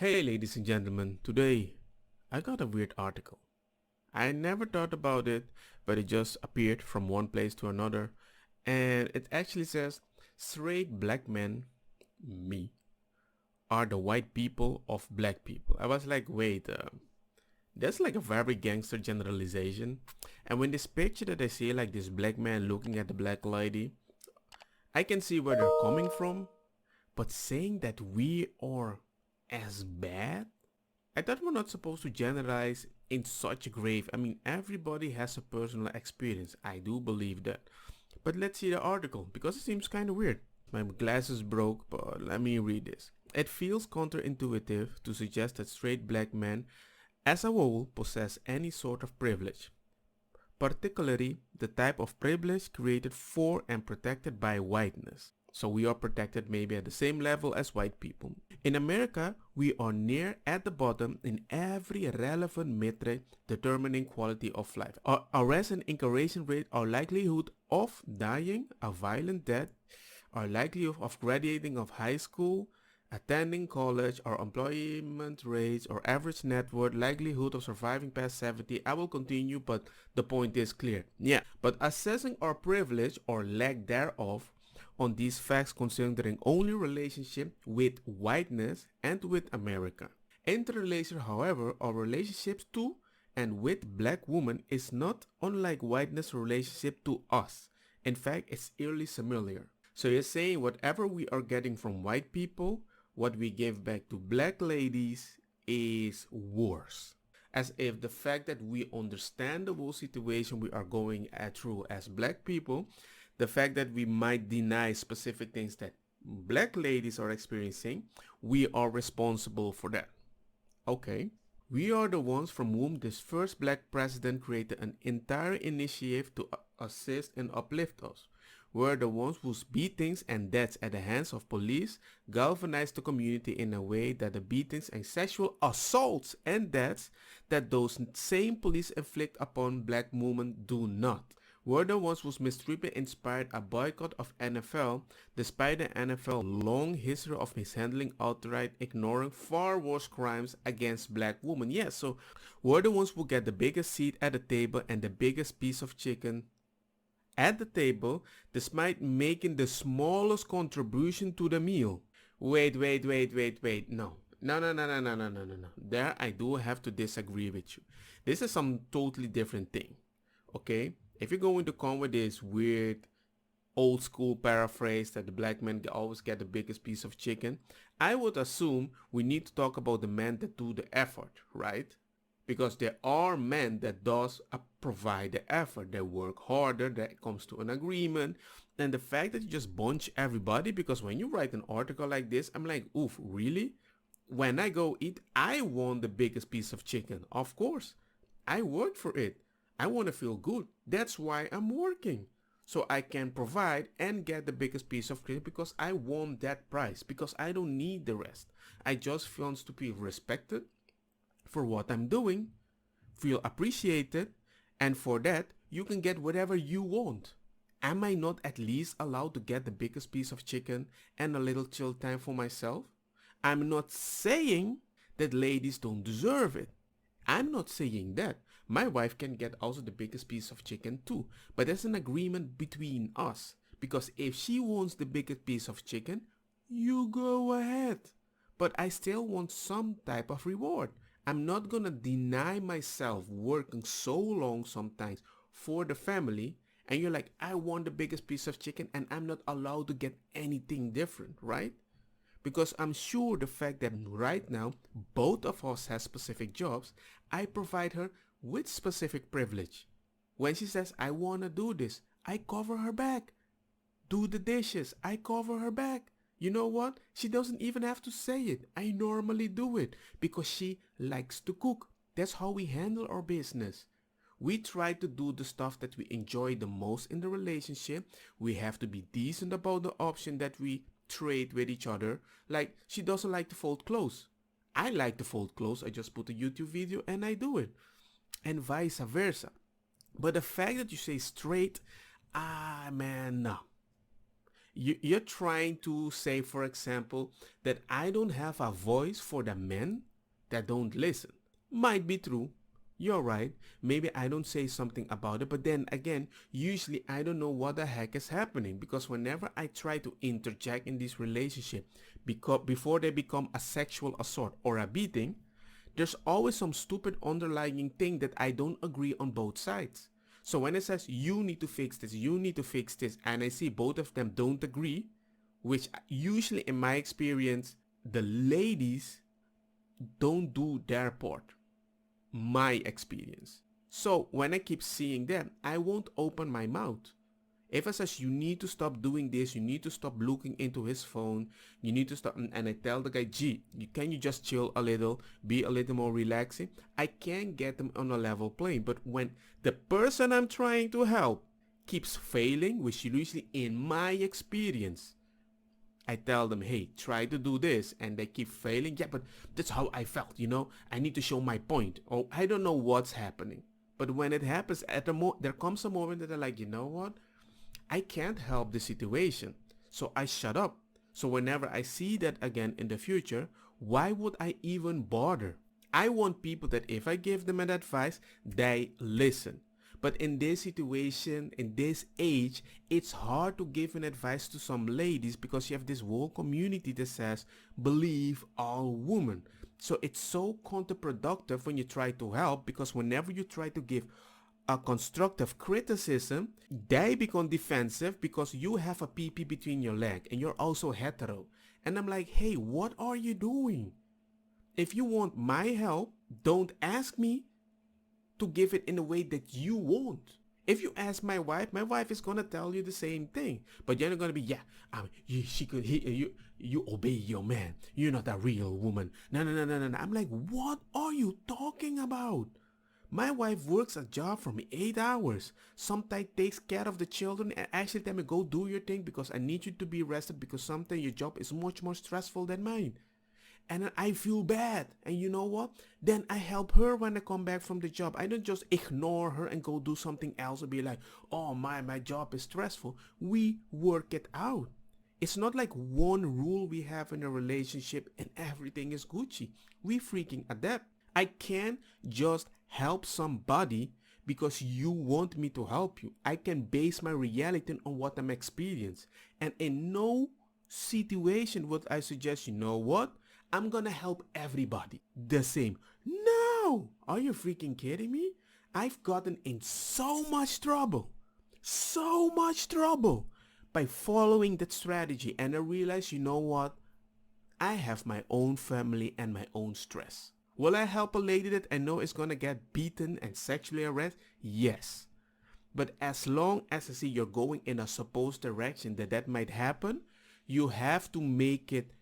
Hey ladies and gentlemen, today I got a weird article. I never thought about it, but it just appeared from one place to another, and it actually says straight black men, me, are the white people of black people. I was like, wait, that's like a very gangster generalization. And when this picture that I see like this black man looking at the black lady, I can see where they're coming from, but saying that we are as bad, I thought we're not supposed to generalize in such a grave. I mean, everybody has a personal experience. I do believe that. But let's see the article because it seems kind of weird. My glasses broke, but let me read this. It feels counterintuitive to suggest that straight black men as a whole possess any sort of privilege, particularly the type of privilege created for and protected by whiteness. So we are protected maybe at the same level as white people. In America, we are near at the bottom in every relevant metric determining quality of life. Our arrest and incarceration rate, our likelihood of dying a violent death, our likelihood of graduating of high school, attending college, our employment rates, our average net worth, likelihood of surviving past 70. I will continue, but the point is clear. Yeah, but assessing our privilege or lack thereof on these facts considering only relationship with whiteness and with America. Interrelation, however, our relationships to and with black women is not unlike whiteness relationship to us. In fact, it's eerily similar. So you're saying whatever we are getting from white people, what we give back to black ladies is worse. As if the fact that we understand the whole situation we are going through as black people, the fact that we might deny specific things that black ladies are experiencing, we are responsible for that. Okay. We are the ones from whom this first black president created an entire initiative to assist and uplift us. We're the ones whose beatings and deaths at the hands of police galvanized the community in a way that the beatings and sexual assaults and deaths that those same police inflict upon black women do not. We're the ones whose mistreatment inspired a boycott of NFL despite the NFL long history of mishandling, outright ignoring far worse crimes against black women. Yes, so we're the ones who get the biggest seat at the table and the biggest piece of chicken at the table despite making the smallest contribution to the meal. Wait. No. No. There I do have to disagree with you. This is some totally different thing. Okay? If you're going to come with this weird old school paraphrase that the black men always get the biggest piece of chicken, I would assume we need to talk about the men that do the effort, right? Because there are men that does provide the effort. They work harder, that comes to an agreement. And the fact that you just bunch everybody, because when you write an article like this, I'm like, oof, really? When I go eat, I want the biggest piece of chicken. Of course, I worked for it. I want to feel good. That's why I'm working. So I can provide and get the biggest piece of chicken because I want that price. Because I don't need the rest. I just want to be respected for what I'm doing, feel appreciated, and for that, you can get whatever you want. Am I not at least allowed to get the biggest piece of chicken and a little chill time for myself? I'm not saying that ladies don't deserve it. I'm not saying that. My wife can get also the biggest piece of chicken too. But there's an agreement between us. Because if she wants the biggest piece of chicken, you go ahead. But I still want some type of reward. I'm not gonna deny myself working so long sometimes for the family, and you're like, I want the biggest piece of chicken and I'm not allowed to get anything different, right? Because I'm sure the fact that right now both of us have specific jobs, I provide her with specific privilege. When she says, I wanna do this, I cover her back. Do the dishes, I cover her back. You know what? She doesn't even have to say it. I normally do it because she likes to cook. That's how we handle our business. We try to do the stuff that we enjoy the most in the relationship. We have to be decent about the option that we trade with each other. Like, she doesn't like to fold clothes. I like to fold clothes. I just put a YouTube video and I do it. And vice versa. But the fact that you say straight, man, no. You're trying to say, for example, that I don't have a voice for the men that don't listen. Might be true. You're right. Maybe I don't say something about it, but then again, usually I don't know what the heck is happening, because whenever I try to interject in this relationship, because before they become a sexual assault or a beating, there's always some stupid underlying thing that I don't agree on both sides. So when it says you need to fix this, you need to fix this, and I see both of them don't agree, which usually in my experience, the ladies don't do their part. My experience. So when I keep seeing them, I won't open my mouth. If I says you need to stop doing this, you need to stop looking into his phone, you need to stop, and I tell the guy, gee, can you just chill a little, be a little more relaxing? I can get them on a level plane. But when the person I'm trying to help keeps failing, which usually in my experience, I tell them, hey, try to do this, and they keep failing. Yeah, but that's how I felt, I need to show my point. Or I don't know what's happening. But when it happens, there comes a moment that I'm like, you know what? I can't help the situation. So I shut up. So whenever I see that again in the future, why would I even bother? I want people that if I give them an advice, they listen. But in this situation, in this age, it's hard to give an advice to some ladies because you have this whole community that says, believe all women. So it's so counterproductive when you try to help, because whenever you try to give a constructive criticism, they become defensive because you have a pee-pee between your leg and you're also hetero. And I'm like, hey, what are you doing? If you want my help, don't ask me to give it in a way that you want. If you ask my wife is gonna tell you the same thing. But you're not gonna be, you obey your man. You're not a real woman. No. I'm like, what are you talking about? My wife works a job from 8 hours. Sometimes takes care of the children and actually tell me, go do your thing because I need you to be rested, because sometimes your job is much more stressful than mine. And then I feel bad. And you know what? Then I help her when I come back from the job. I don't just ignore her and go do something else and be like, oh my job is stressful. We work it out. It's not like one rule we have in a relationship and everything is Gucci. We freaking adapt. I can't just help somebody because you want me to help you. I can base my reality on what I'm experiencing. And in no situation would I suggest, you know what? I'm gonna help everybody the same. No! Are you freaking kidding me? I've gotten in so much trouble by following that strategy, and I realized, you know what? I have my own family and my own stress. Will I help a lady that I know is gonna get beaten and sexually harassed? Yes. But as long as I see you're going in a supposed direction that might happen, you have to make it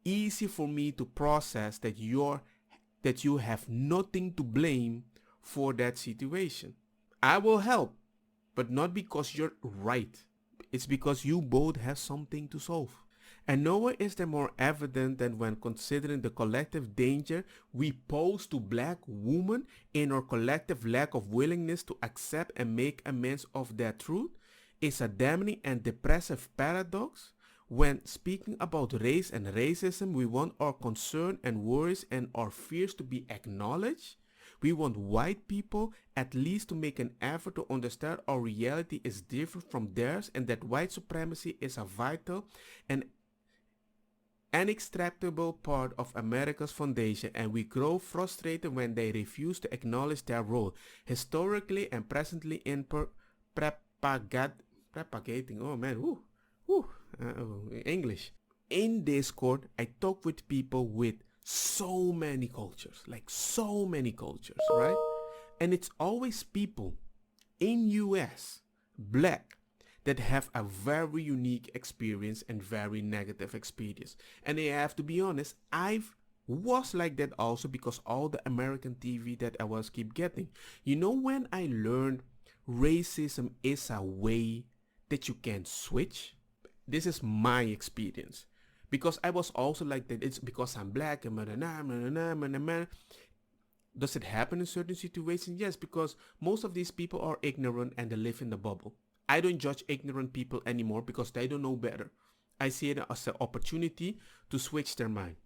easy for me to process that you have nothing to blame for that situation. I will help, but not because you're right. It's because you both have something to solve. And nowhere is there more evident than when considering the collective danger we pose to black women in our collective lack of willingness to accept and make amends of their truth. Is a damning and depressive paradox. When speaking about race and racism, we want our concern and worries and our fears to be acknowledged. We want white people at least to make an effort to understand our reality is different from theirs, and that white supremacy is a vital and inextricable part of America's foundation, and we grow frustrated when they refuse to acknowledge their role historically and presently in propagating. Oh man, English. In Discord, I talk with people with so many cultures, right? And it's always people in US, black, that have a very unique experience and very negative experience. And I have to be honest, was like that also because all the American TV that I was keep getting. You know, when I learned racism is a way that you can switch, this is my experience. Because I was also like that, it's because I'm black and does it happen in certain situations? Yes, because most of these people are ignorant and they live in the bubble. I don't judge ignorant people anymore because they don't know better. I see it as an opportunity to switch their mind.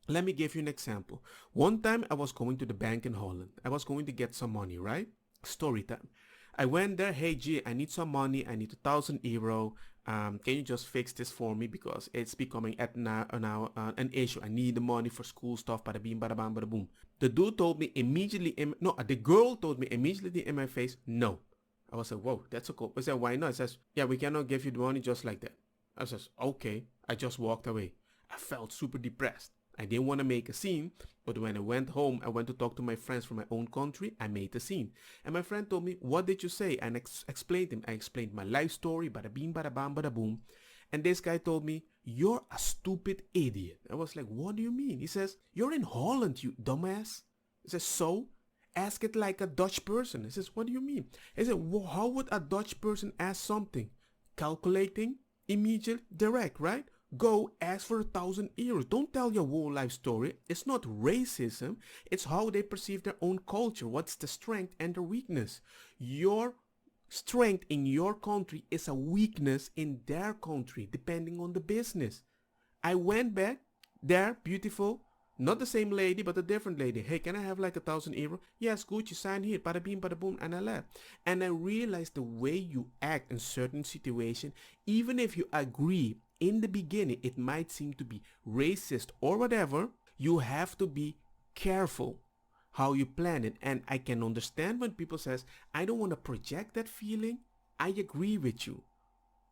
Let me give you an example. One time I was going to the bank in Holland. I was going to get some money, right? Story time. I went there, hey G, I need some money. I need €1,000. Can you just fix this for me because it's becoming an issue. I need the money for school stuff. Bada bing, bada bam, bada boom. The dude told me immediately, the girl told me immediately in my face, no. I was like, whoa, that's so cool. I said, why not? I says, yeah, we cannot give you the money just like that. I says, okay. I just walked away. I felt super depressed. I didn't want to make a scene, but when I went home, I went to talk to my friends from my own country. I made a scene. And my friend told me, what did you say? And explained him. I explained my life story, bada bing, bada bam, bada boom. And this guy told me, you're a stupid idiot. I was like, what do you mean? He says, you're in Holland, you dumbass. He says, so? Ask it like a Dutch person. He says, what do you mean? He said, well, how would a Dutch person ask something? Calculating, immediate, direct, right? Go ask for €1,000. Don't tell your whole life story. It's not racism. It's how they perceive their own culture. What's the strength and the weakness? Your strength in your country is a weakness in their country, depending on the business. I went back there, beautiful. Not the same lady, but a different lady. Hey, can I have like €1,000? Yes, good, you sign here. Bada bing, bada boom, and I left. And I realized the way you act in certain situations, even if you agree in the beginning, it might seem to be racist or whatever, you have to be careful how you plan it. And I can understand when people says, I don't want to project that feeling. I agree with you.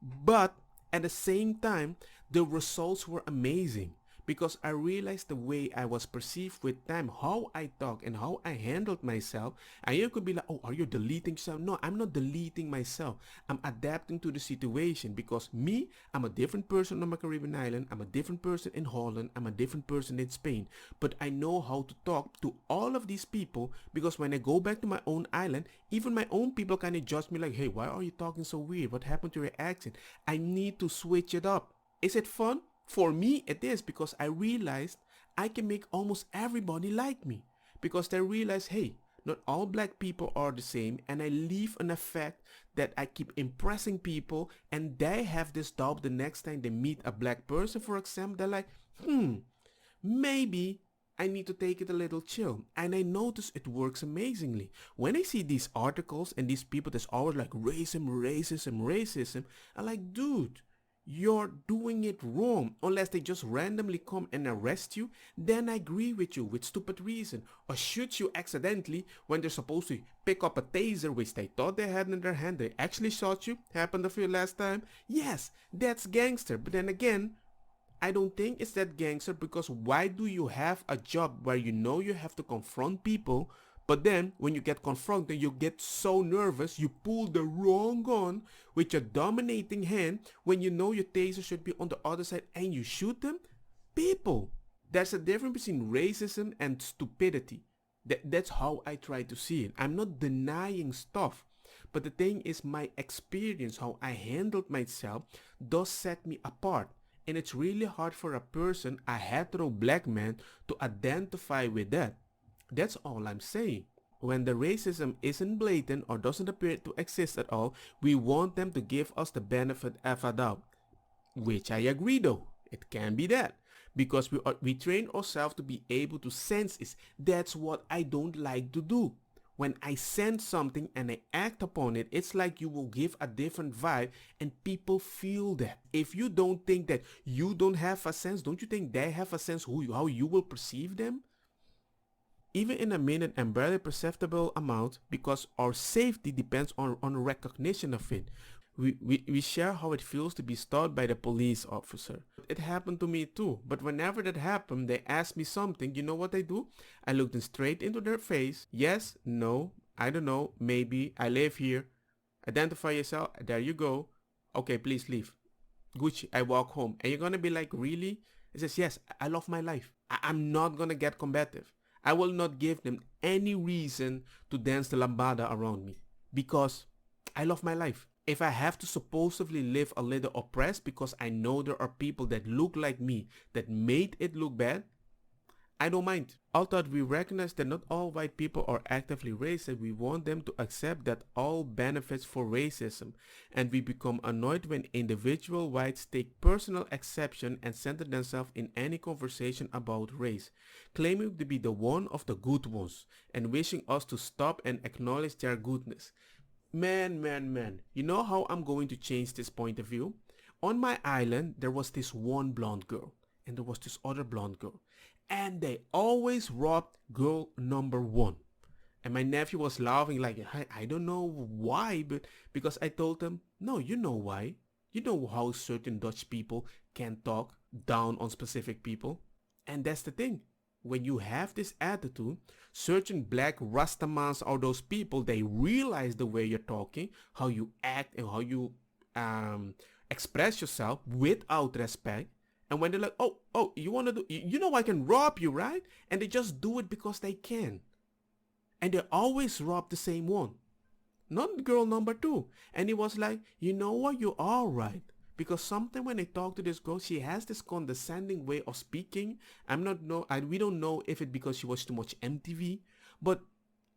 But at the same time, the results were amazing. Because I realized the way I was perceived with time, how I talk and how I handled myself. And you could be like, oh, are you deleting yourself? No, I'm not deleting myself. I'm adapting to the situation because me, I'm a different person on my Caribbean island. I'm a different person in Holland. I'm a different person in Spain. But I know how to talk to all of these people because when I go back to my own island, even my own people kind of judge me like, hey, why are you talking so weird? What happened to your accent? I need to switch it up. Is it fun? For me, it is because I realized I can make almost everybody like me because they realize, hey, not all black people are the same, and I leave an effect that I keep impressing people, and they have this doubt the next time they meet a black person, for example. They're like, maybe I need to take it a little chill. And I notice it works amazingly. When I see these articles and these people that's always like racism, I'm like, dude, you're doing it wrong. Unless they just randomly come and arrest you, then I agree with you with stupid reason, or shoot you accidentally when they're supposed to pick up a taser which they thought they had in their hand. They actually shot you. Happened to you last time. Yes, that's gangster. But then again, I don't think it's that gangster because why do you have a job where you know you have to confront people, but then when you get confronted, you get so nervous, you pull the wrong gun with your dominating hand when you know your taser should be on the other side and you shoot them? People, there's a difference between racism and stupidity. That's how I try to see it. I'm not denying stuff. But the thing is, my experience, how I handled myself, does set me apart. And it's really hard for a person, a hetero black man, to identify with that. That's all I'm saying. When the racism isn't blatant or doesn't appear to exist at all, we want them to give us the benefit of a doubt. Which I agree though. It can be that. Because we train ourselves to be able to sense it. That's what I don't like to do. When I sense something and I act upon it, it's like you will give a different vibe and people feel that. If you don't think that you don't have a sense, don't you think they have a sense how you will perceive them? Even in a minute and barely perceptible amount, because our safety depends on recognition of it. We share how it feels to be stopped by the police officer. It happened to me too, but whenever that happened, they asked me something. You know what I do? I look them straight into their face. Yes, no, I don't know, maybe, I live here. Identify yourself, there you go. Okay, please leave. Gucci, I walk home. And you're gonna be like, really? It says, yes, I love my life. I'm not gonna get combative. I will not give them any reason to dance the lambada around me because I love my life. If I have to supposedly live a little oppressed because I know there are people that look like me that made it look bad, I don't mind. Although we recognize that not all white people are actively racist, we want them to accept that all benefits for racism, and we become annoyed when individual whites take personal exception and center themselves in any conversation about race, claiming to be the one of the good ones and wishing us to stop and acknowledge their goodness. Man, you know how I'm going to change this point of view? On my island, there was this one blonde girl, and there was this other blonde girl, and they always robbed girl number one. And my nephew was laughing like, I don't know why, but because I told him, no, you know why. You know how certain Dutch people can talk down on specific people. And that's the thing. When you have this attitude, certain black Rastamans or those people, they realize the way you're talking, how you act, and how you express yourself without respect. And when they're like, oh, you want to do, you know I can rob you, right? And they just do it because they can. And they always rob the same one. Not girl number two. And he was like, you know what, you're all right. Because sometimes when I talk to this girl, she has this condescending way of speaking. We don't know if it's because she watched too much MTV. But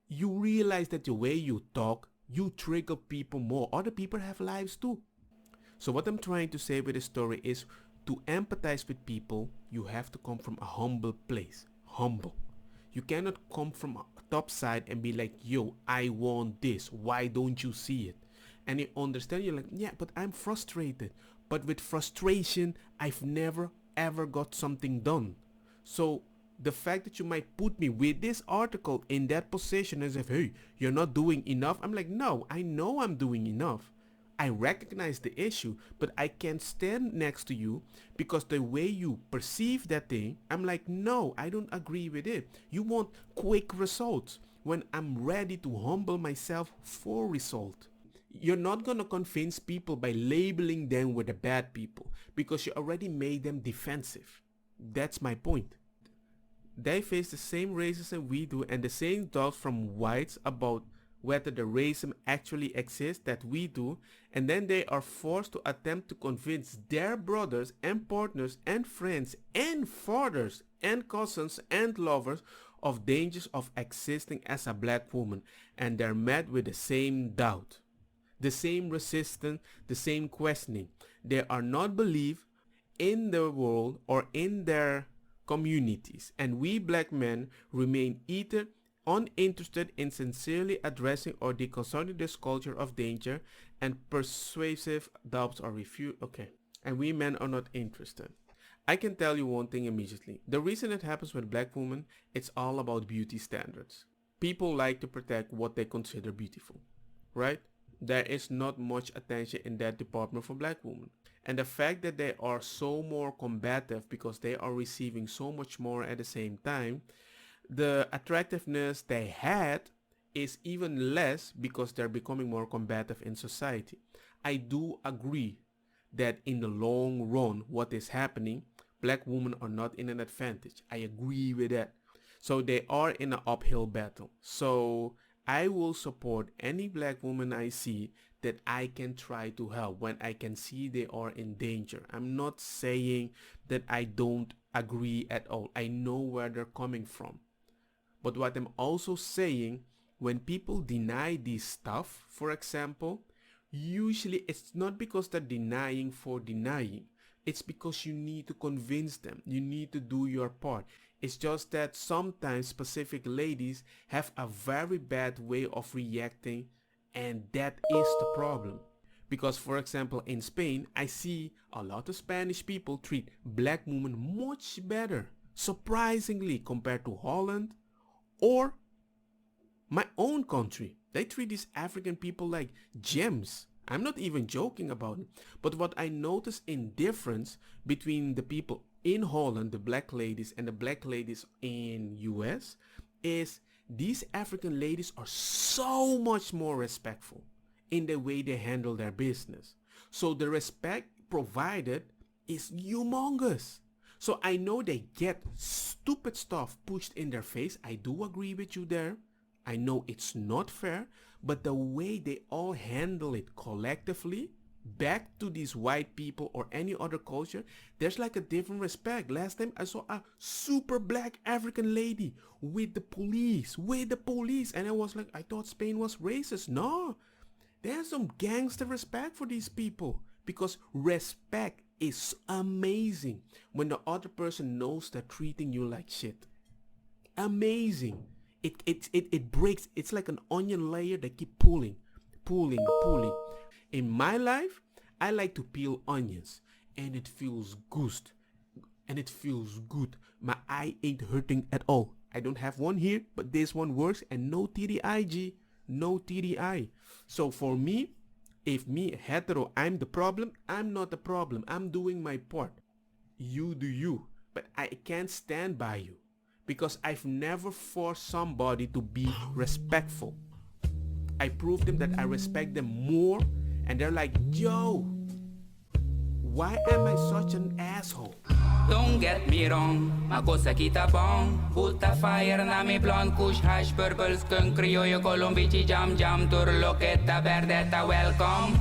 you realize that the way you talk, you trigger people more. Other people have lives too. So what I'm trying to say with this story is, to empathize with people, you have to come from a humble place. Humble. You cannot come from a top side and be like, yo, I want this. Why don't you see it? And you understand, you're like, yeah, but I'm frustrated. But with frustration, I've never ever got something done. So the fact that you might put me with this article in that position as if, hey, you're not doing enough. I'm like, no, I know I'm doing enough. I recognize the issue, but I can't stand next to you because the way you perceive that thing, I'm like, no, I don't agree with it. You want quick results when I'm ready to humble myself for result. You're not going to convince people by labeling them with the bad people because you already made them defensive. That's my point. They face the same racism we do and the same doubts from whites about whether the racism actually exists that we do, and then they are forced to attempt to convince their brothers and partners and friends and fathers and cousins and lovers of dangers of existing as a black woman, and they're met with the same doubt, the same resistance, the same questioning. They are not believed in the world or in their communities, and we black men remain either uninterested in sincerely addressing or deconstructing this culture of danger, and persuasive doubts are refused. Okay. And we men are not interested. I can tell you one thing immediately. The reason it happens with black women, it's all about beauty standards. People like to protect what they consider beautiful, right? There is not much attention in that department for black women. And the fact that they are so more combative because they are receiving so much more at the same time, the attractiveness they had is even less because they're becoming more combative in society. I do agree that in the long run, what is happening, black women are not in an advantage. I agree with that. So they are in an uphill battle. So I will support any black woman I see that I can try to help when I can see they are in danger. I'm not saying that I don't agree at all. I know where they're coming from. But what I'm also saying, when people deny this stuff, for example, usually it's not because they're denying for denying. It's because you need to convince them. You need to do your part. It's just that sometimes specific ladies have a very bad way of reacting, and that is the problem. Because for example in Spain, I see a lot of Spanish people treat black women much better, surprisingly, compared to Holland or my own country. They treat these African people like gems. I'm not even joking about it. But what I notice in difference between the people in Holland, the black ladies, and the black ladies in US is these African ladies are so much more respectful in the way they handle their business. So the respect provided is humongous. So I know they get stupid stuff pushed in their face. I do agree with you there. I know it's not fair, but the way they all handle it collectively, back to these white people or any other culture, there's like a different respect. Last time I saw a super black African lady with the police, and I was like, I thought Spain was racist. No, there's some gangster respect for these people, because respect is amazing when the other person knows they're treating you like shit. Amazing. It breaks. It's like an onion layer that keep pulling. In my life, I like to peel onions, and it feels good. My eye ain't hurting at all. I don't have one here, but this one works, and no TDI, G. No TDI. So for me, if me hetero, I'm the problem, I'm not the problem. I'm doing my part. You do you. But I can't stand by you, because I've never forced somebody to be respectful. I prove them that I respect them more, and they're like, yo, why am I such an asshole? Don't get me wrong, ma cosa kita bong. Butta fire na mi blonde, kush hash, purple skunk, criollo, colombici, jam, turloqueta, verdetta, welcome.